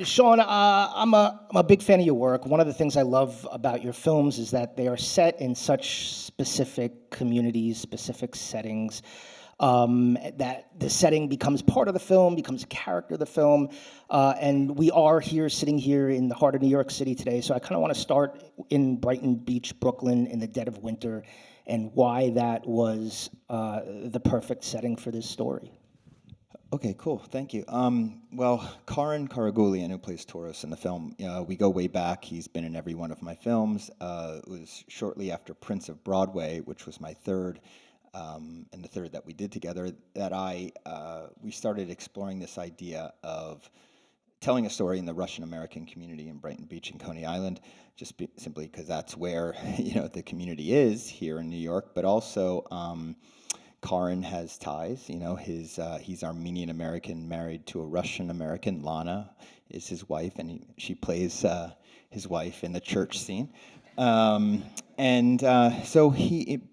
Sean, I'm a big fan of your work. One of the things I love about your films is that they are set in such specific communities, specific settings, that the setting becomes part of the film, becomes a character of the film. And we are here, sitting here in the heart of New York City today. So I kind of want to start in Brighton Beach, Brooklyn, in the dead of winter, and why that was the perfect setting for this story. Okay, cool. Thank you. Well, Karan Karagulian, who plays Taurus in the film, we go way back. He's been in every one of my films. It was shortly after Prince of Broadway, which was my third, and the third that we did together, that we started exploring this idea of telling a story in the Russian-American community in Brighton Beach and Coney Island, simply because that's where the community is here in New York, but also Karan has ties. He's Armenian American, married to a Russian American. Lana is his wife, and she plays his wife in the church scene. So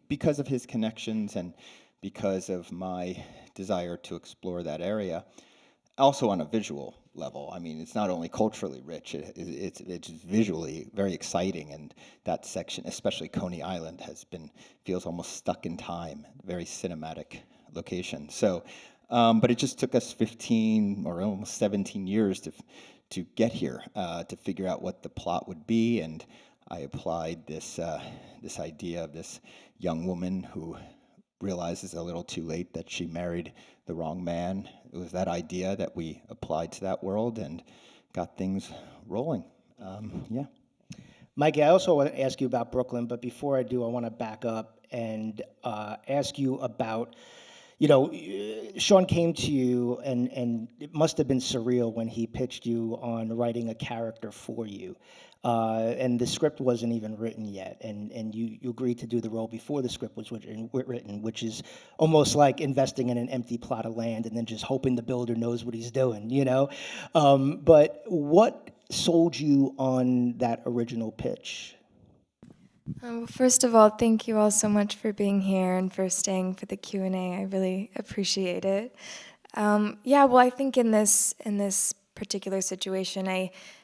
because of his connections and because of my desire to explore that area, also on a visual level. I mean, it's not only culturally rich; it's visually very exciting, and that section, especially Coney Island, feels almost stuck in time. Very cinematic location. So, but it just took us 15 or almost 17 years to get here, to figure out what the plot would be, and I applied this idea of this young woman who realizes a little too late that she married the wrong man. It was that idea that we applied to that world and got things rolling. Yeah. Mikey, I also want to ask you about Brooklyn, but before I do, I want to back up and ask you about, Sean came to you, and it must have been surreal when he pitched you on writing a character for you. And the script wasn't even written yet, and you agreed to do the role before the script was written, which is almost like investing in an empty plot of land and then just hoping the builder knows what he's doing, But what sold you on that original pitch? Well, first of all, thank you all so much for being here and for staying for the Q&A. I really appreciate it. Well, I think in this particular situation,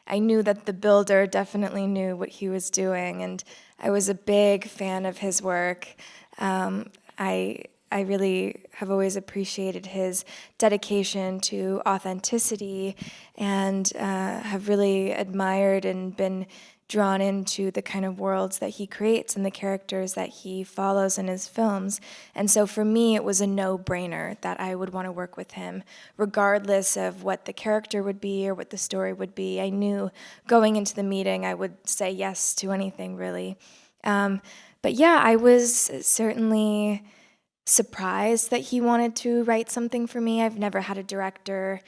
I knew that the builder definitely knew what he was doing, and I was a big fan of his work. I really have always appreciated his dedication to authenticity, and have really admired and been drawn into the kind of worlds that he creates and the characters that he follows in his films. And so for me, it was a no-brainer that I would want to work with him, regardless of what the character would be or what the story would be. I knew going into the meeting I would say yes to anything, really. But yeah, I was certainly surprised that he wanted to write something for me. I've never had a director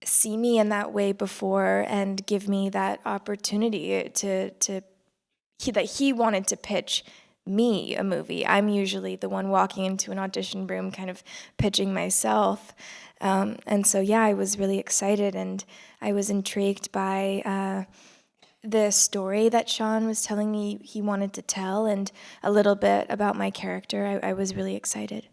see me in that way before and give me that opportunity that he wanted to pitch me a movie. I'm usually the one walking into an audition room kind of pitching myself. And so, yeah, I was really excited, and I was intrigued by the story that Sean was telling me he wanted to tell, and a little bit about my character. I was really excited.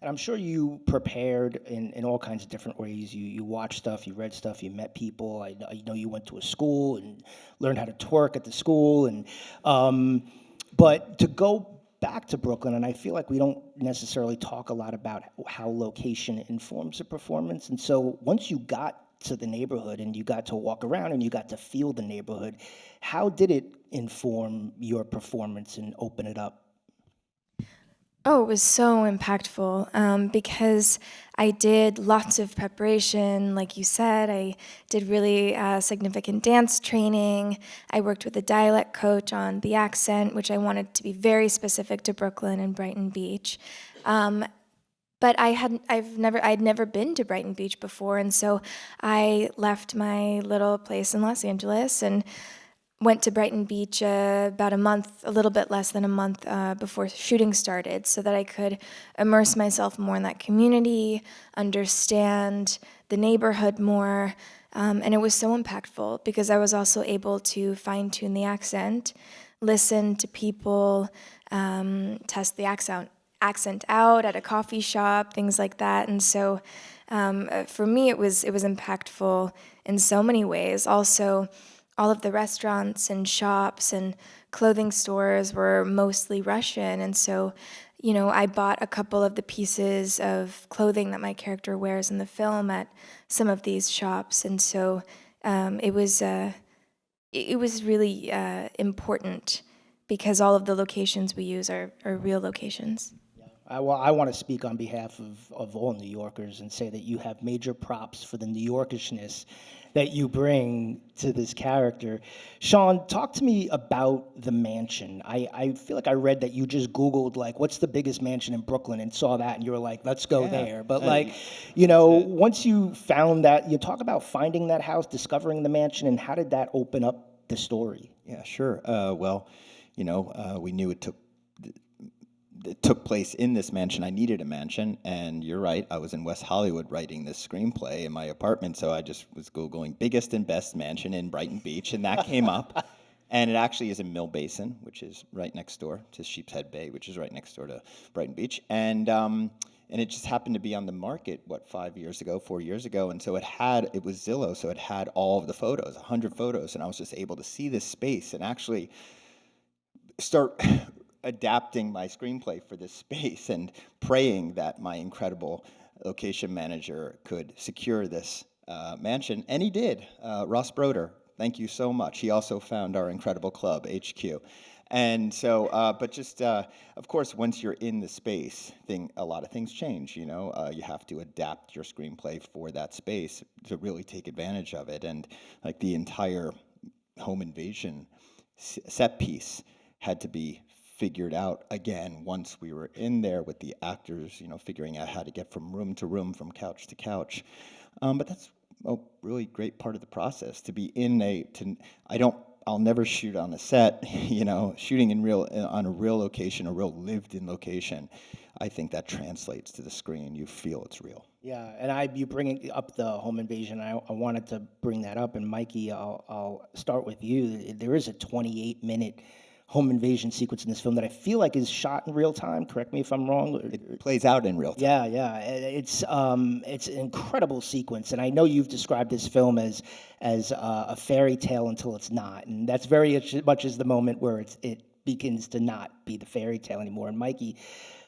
And I'm sure you prepared in all kinds of different ways. You watched stuff, you read stuff, you met people. I know you went to a school and learned how to twerk at the school. But to go back to Brooklyn, and I feel like we don't necessarily talk a lot about how location informs a performance. And so once you got to the neighborhood and you got to walk around and you got to feel the neighborhood, how did it inform your performance and open it up? Oh, it was so impactful because I did lots of preparation. Like you said, I did really significant dance training. I worked with a dialect coach on the accent, which I wanted to be very specific to Brooklyn and Brighton Beach. But I'd never been to Brighton Beach before, and so I left my little place in Los Angeles and went to Brighton Beach about a little bit less than a month before shooting started, so that I could immerse myself more in that community, understand the neighborhood more, and it was so impactful because I was also able to fine-tune the accent, listen to people, test the accent out at a coffee shop, things like that. And so for me, it was impactful in so many ways. Also, all of the restaurants and shops and clothing stores were mostly Russian, and so, I bought a couple of the pieces of clothing that my character wears in the film at some of these shops, and so it was really important because all of the locations we use are real locations. I want to speak on behalf of all New Yorkers and say that you have major props for the New Yorkishness that you bring to this character. Sean, talk to me about the mansion. I feel like I read that you just Googled, like, what's the biggest mansion in Brooklyn and saw that, and you were like, let's go there. But, like, once you found that, you talk about finding that house, discovering the mansion, and how did that open up the story? Yeah, sure. Well, we knew it took place in this mansion. I needed a mansion, and you're right, I was in West Hollywood writing this screenplay in my apartment, so I just was Googling biggest and best mansion in Brighton Beach, and that came up. And it actually is in Mill Basin, which is right next door to Sheepshead Bay, which is right next door to Brighton Beach. And it just happened to be on the market, 4 years ago, and so it was Zillow, so it had all of the photos, 100 photos, and I was just able to see this space and actually start adapting my screenplay for this space and praying that my incredible location manager could secure this mansion, and he did. Ross Broder, thank you so much. He also found our incredible club, HQ. And so, of course, once you're in the space, a lot of things change, you have to adapt your screenplay for that space to really take advantage of it. And like the entire home invasion set piece had to be figured out again once we were in there with the actors, figuring out how to get from room to room, from couch to couch. But that's a really great part of the process, to be in I'll never shoot on a set, shooting on a real location, a real lived-in location. I think that translates to the screen. You feel it's real. Yeah, and you bringing up the home invasion, I wanted to bring that up, and Mikey, I'll start with you. There is a 28-minute home invasion sequence in this film that I feel like is shot in real time. Correct me if I'm wrong. It plays out in real time. Yeah. It's an incredible sequence, and I know you've described this film as a fairy tale until it's not, and that's very much as the moment where it begins to not be the fairy tale anymore. And Mikey,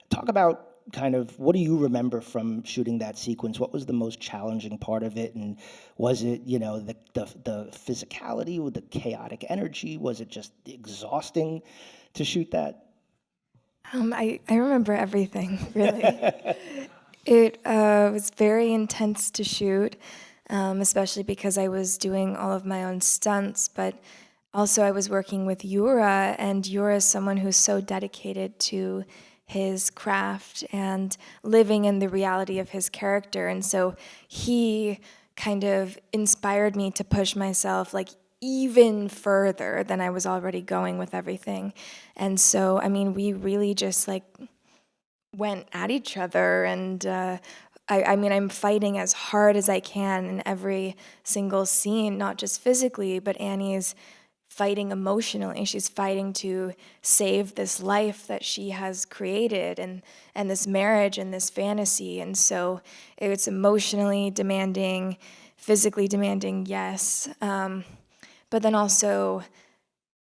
talk about kind of what do you remember from shooting that sequence? What was the most challenging part of it, and was it the physicality with the chaotic energy? Was it just exhausting to shoot that? I remember everything, really. It was very intense to shoot, especially because I was doing all of my own stunts, but also I was working with Yura, and Yura is someone who's so dedicated to his craft and living in the reality of his character. And so he kind of inspired me to push myself like even further than I was already going with everything. And so, we really just like went at each other, and I'm fighting as hard as I can in every single scene, not just physically, but Annie's fighting emotionally. She's fighting to save this life that she has created, and this marriage and this fantasy. And so it's emotionally demanding, physically demanding, yes. But then also,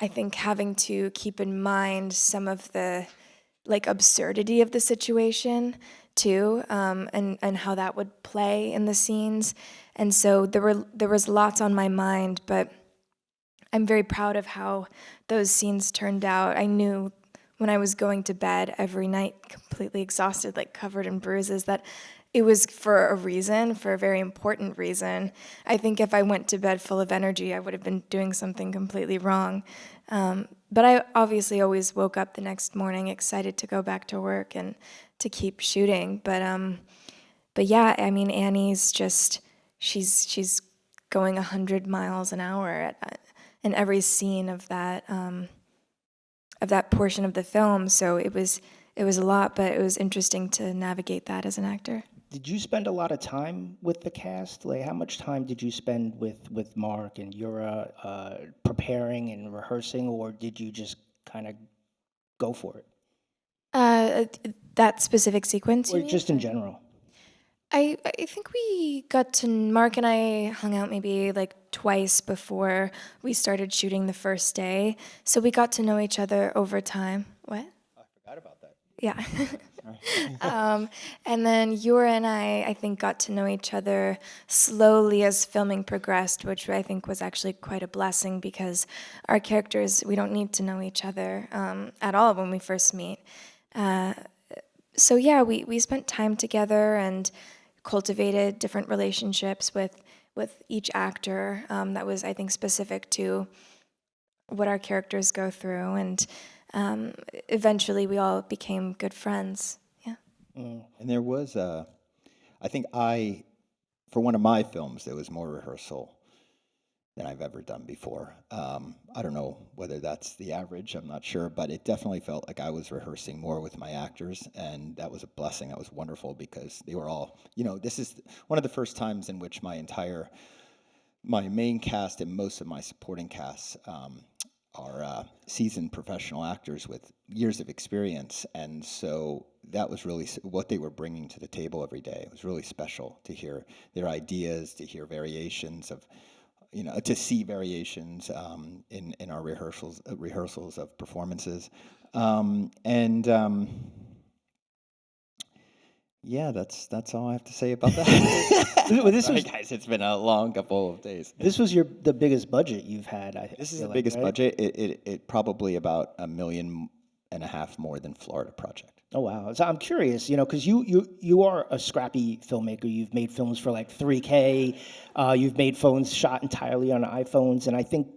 I think having to keep in mind some of the absurdity of the situation too, and how that would play in the scenes. And so there was lots on my mind, but I'm very proud of how those scenes turned out. I knew when I was going to bed every night, completely exhausted, like covered in bruises, that it was for a reason, for a very important reason. I think if I went to bed full of energy, I would have been doing something completely wrong. But I obviously always woke up the next morning excited to go back to work and to keep shooting. But yeah, Annie's just, she's going 100 miles an hour in every scene of that portion of the film. So it was a lot, but it was interesting to navigate that as an actor. Did you spend a lot of time with the cast? Like, how much time did you spend with Mark and Yura preparing and rehearsing, or did you just kind of go for it? That specific sequence, you or mean? just in general? I think Mark and I hung out maybe like twice before we started shooting the first day. So we got to know each other over time. What? I forgot about that. Yeah. And then Yura and I think, got to know each other slowly as filming progressed, which I think was actually quite a blessing because our characters, we don't need to know each other at all when we first meet. So yeah, we spent time together and cultivated different relationships with each actor that was, I think, specific to what our characters go through, and eventually we all became good friends. Yeah. And there was I think for one of my films, there was more rehearsal than I've ever done before. I don't know whether that's the average, I'm not sure, but it definitely felt like I was rehearsing more with my actors, and that was a blessing. That was wonderful because they were all, this is one of the first times in which my main cast and most of my supporting casts are seasoned professional actors with years of experience, and so that was really what they were bringing to the table every day. It was really special to hear their ideas, to hear variations of, to see variations in our rehearsals of performances, yeah, that's all I have to say about that. Well, this Sorry, was guys, it's been a long couple of days. this was the biggest budget you've had. This is feel the like, biggest right? budget. It probably about $1.5 million more than Florida Project. Oh wow! So I'm curious, because you are a scrappy filmmaker. You've made films for like 3K. You've made films shot entirely on iPhones, and I think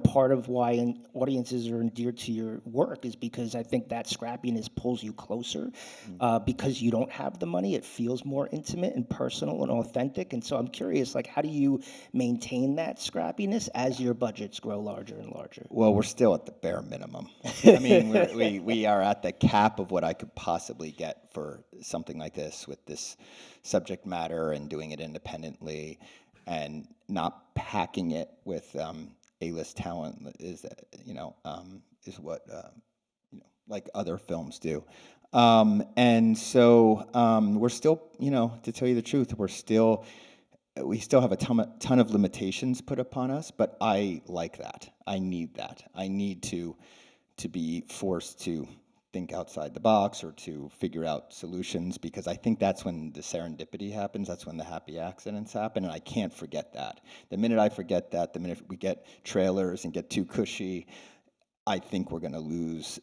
part of why audiences are endeared to your work is because I think that scrappiness pulls you closer. Because you don't have the money, it feels more intimate and personal and authentic. And so I'm curious, like, how do you maintain that scrappiness as your budgets grow larger and larger? Well, we're still at the bare minimum. I mean, we are at the cap of what I could possibly get for something like this, with this subject matter and doing it independently and not packing it with A-list talent is what like other films do. And so we're still, to tell you the truth, we still have a ton of limitations put upon us, but I like that. I need that. I need to be forced to think outside the box or to figure out solutions, because I think that's when the serendipity happens. That's when the happy accidents happen, and I can't forget that. The minute I forget that, the minute we get trailers and get too cushy, I think we're going to lose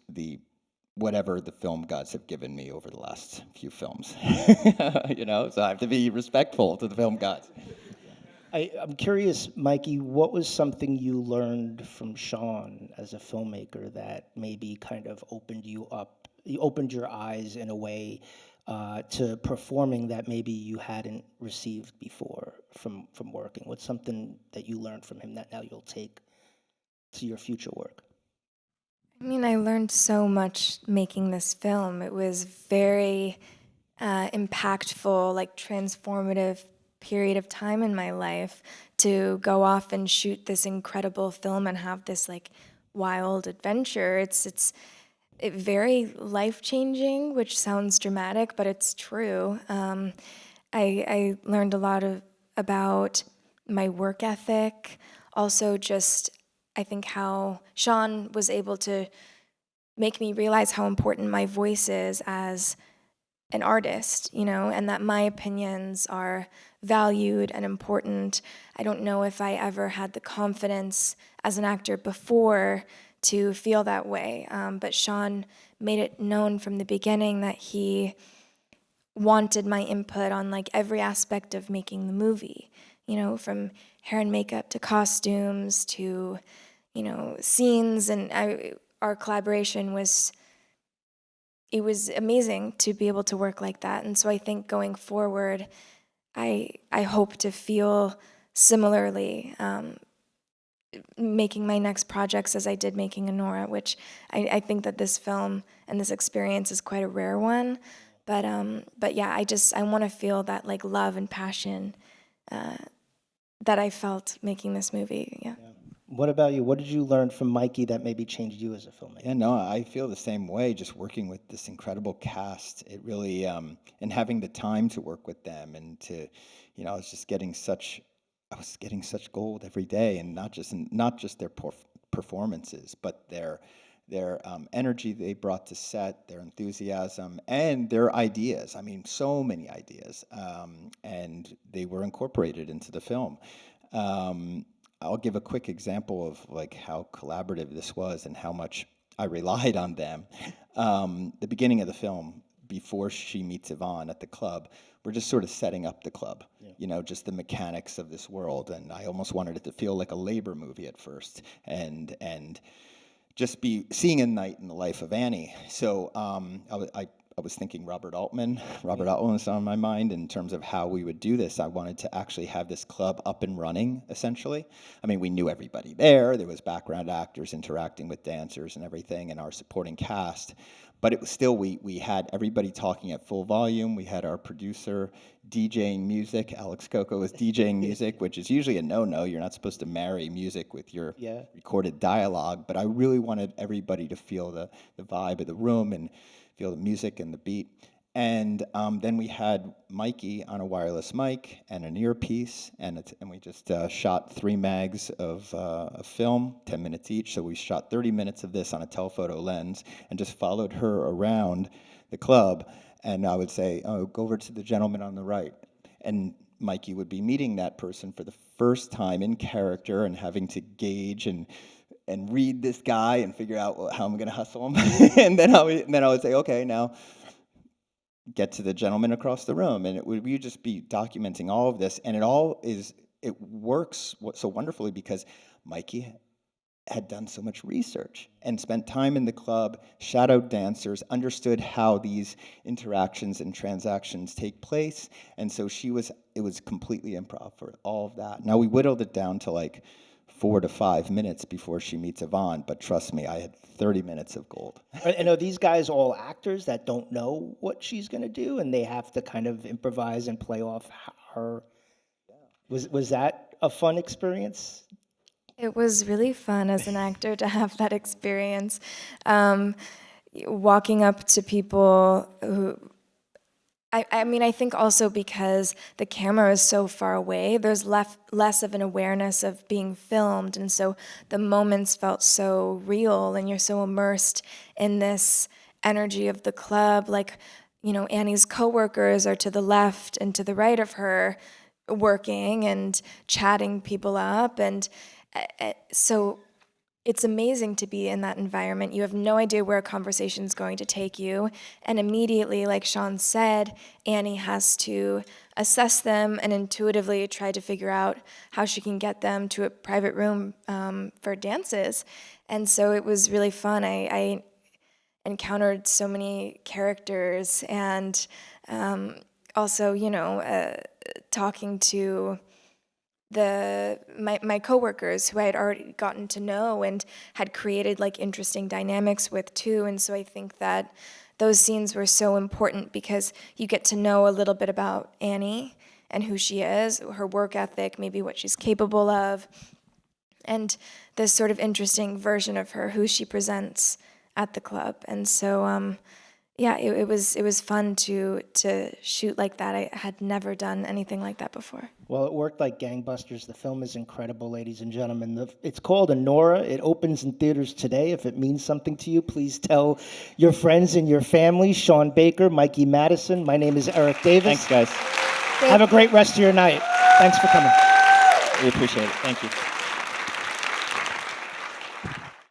whatever the film gods have given me over the last few films. So I have to be respectful to the film gods. I'm curious, Mikey, what was something you learned from Sean as a filmmaker that maybe kind of opened your eyes in a way to performing that maybe you hadn't received before from working? What's something that you learned from him that now you'll take to your future work? I mean, I learned so much making this film. It was very impactful, like transformative period of time in my life to go off and shoot this incredible film and have this like wild adventure. It's very life-changing, which sounds dramatic, but it's true. I learned a lot about my work ethic, also just I think how Sean was able to make me realize how important my voice is as an artist, and that my opinions are valued and important. I don't know if I ever had the confidence as an actor before to feel that way, but Sean made it known from the beginning that he wanted my input on like every aspect of making the movie, from hair and makeup to costumes to, scenes, and our collaboration was amazing to be able to work like that. And so I think going forward, I hope to feel similarly making my next projects as I did making Anora, which I think that this film and this experience is quite a rare one. But yeah, I want to feel that like love and passion that I felt making this movie. Yeah. What about you? What did you learn from Mikey that maybe changed you as a filmmaker? Yeah, no, I feel the same way. Just working with this incredible cast, it really, and having the time to work with them, and to, I was just getting such, I was getting such gold every day, and not just their performances, but their energy they brought to set, their enthusiasm, and their ideas. I mean, so many ideas, and they were incorporated into the film. I'll give a quick example of like how collaborative this was and how much I relied on them. The beginning of the film, before she meets Yvonne at the club, we're just sort of setting up the club, just the mechanics of this world. And I almost wanted it to feel like a labor movie at first, and just be seeing a night in the life of Annie. So I was thinking Robert Altman. Robert Altman was on my mind in terms of how we would do this. I wanted to actually have this club up and running, essentially. I mean, we knew everybody there. There was background actors interacting with dancers and everything, and our supporting cast. But it was still, we had everybody talking at full volume. We had our producer DJing music. Alex Coco was DJing music, which is usually a no-no. You're not supposed to marry music with your recorded dialogue. But I really wanted everybody to feel the vibe of the room and feel the music and the beat. And then we had Mikey on a wireless mic and an earpiece, and we just shot 3 mags of film, 10 minutes each. So we shot 30 minutes of this on a telephoto lens and just followed her around the club. And I would say, oh, go over to the gentleman on the right. And Mikey would be meeting that person for the first time in character and having to gauge and read this guy and figure out how I'm going to hustle him. And then I would say, okay, now get to the gentleman across the room. And we would just be documenting all of this. And it works so wonderfully because Mikey had done so much research and spent time in the club, shadowed dancers, understood how these interactions and transactions take place. And so it was completely improv for all of that. Now we whittled it down to like 4 to 5 minutes before she meets Yvonne, but trust me, I had 30 minutes of gold. And are these guys all actors that don't know what she's going to do, and they have to kind of improvise and play off her? Was that a fun experience? It was really fun as an actor to have that experience. Walking up to people who, I mean, I think also because the camera is so far away, there's less of an awareness of being filmed, and so the moments felt so real, and you're so immersed in this energy of the club. Like, Annie's coworkers are to the left and to the right of her, working and chatting people up, and so it's amazing to be in that environment. You have no idea where a conversation's going to take you. And immediately, like Sean said, Annie has to assess them and intuitively try to figure out how she can get them to a private room for dances. And so it was really fun. I encountered so many characters, and also, talking to my coworkers who I had already gotten to know and had created like interesting dynamics with too. And so I think that those scenes were so important because you get to know a little bit about Annie and who she is, her work ethic, maybe what she's capable of, and this sort of interesting version of her, who she presents at the club. And so yeah, it was fun to shoot like that. I had never done anything like that before. Well, it worked like gangbusters. The film is incredible, ladies and gentlemen. It's called Anora. It opens in theaters today. If it means something to you, please tell your friends and your family. Sean Baker, Mikey Madison. My name is Eric Davis. Thanks, guys. Have a great rest of your night. Thanks for coming. We appreciate it. Thank you.